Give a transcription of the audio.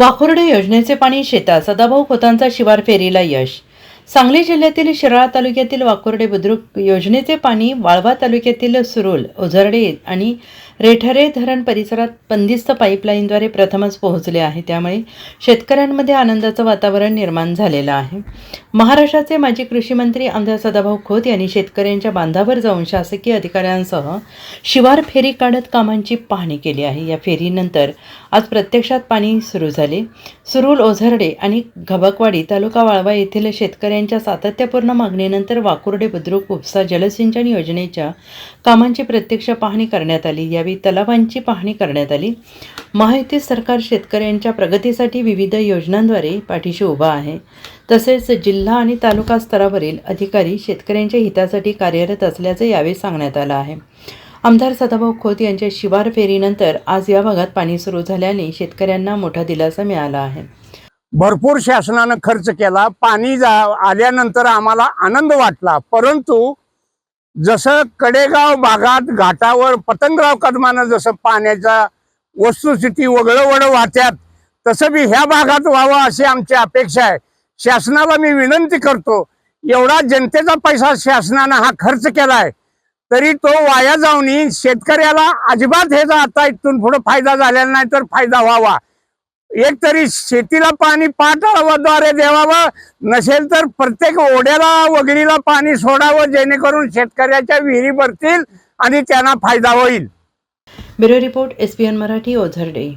वाकुर्डे योजनेचे पाणी शेतात, सदाभाऊ खोतांचा शिवार फेरीला यश। सांगली जिल्ह्यातील शिराळा तालुक्यातील वाकुर्डे बुद्रुक योजनेचे पाणी वाळवा तालुक्यातील सुरुल, ओझरडे आणि रेठरे धरण परिसरात बंदिस्त पाईपलाईनद्वारे प्रथमच पोहोचले आहे। त्यामुळे शेतकऱ्यांमध्ये आनंदाचं वातावरण निर्माण झालेलं आहे। महाराष्ट्राचे माजी कृषी मंत्री आमदार सदाभाऊ खोत यांनी शेतकऱ्यांच्या बांधावर जाऊन शासकीय अधिकाऱ्यांसह शिवार फेरी काढत कामांची पाहणी केली आहे। या फेरीनंतर आज प्रत्यक्षात पाणी सुरू झाले। सुरुल, ओझरडे आणि घबकवाडी तालुका वाळवा येथील शेतकऱ्यांच्या सातत्यपूर्ण मागणीनंतर वाकुर्डे बुद्रुक उपसा जलसिंचन योजनेच्या कामांची प्रत्यक्ष पाहणी करण्यात आली। यावेळी तलावांची पाहणी करण्यात आली। महायुती सरकार शेतकऱ्यांच्या प्रगतीसाठी विविध योजनांद्वारे पाठीशी उभा आहे। तसेच जिल्हा आणि तालुका स्तरावरील अधिकारी शेतकऱ्यांच्या हितासाठी कार्यरत असल्याचे यावेळी सांगण्यात आलं आहे। आमदार सदाभाऊ खोत यांच्या शिवार फेरीनंतर आज या भागात पाणी सुरू झाल्याने शेतकऱ्यांना मोठा दिलासा मिळाला आहे। भरपूर शासनाने खर्च केला, पाणी आल्यानंतर आम्हाला आनंद वाटला। परंतु जसं कडेगाव भागात घाटावर पतंगराव कदमानं जसं पाण्याचा वस्तुस्थिती वगळवड वाहत्यात, तसं बी ह्या भागात व्हावं अशी आमची अपेक्षा आहे। शासनाला मी विनंती करतो, एवढा जनतेचा पैसा शासनानं हा खर्च केलाय, तरी तो वाया जाऊन शेतकऱ्याला अजिबात ह्याचा आता इथून पुढे फायदा झालेला नाही, तर फायदा व्हावा। एक तरी शेतीला पाणी पाटाद्वारे द्यावावं, नसेल तर प्रत्येक ओढ्याला वगळीला पाणी सोडावं, जेणेकरून शेतकऱ्याच्या विहिरी भरतील आणि त्यांना फायदा होईल। Bureau report, SPN Marathi, Ozarde.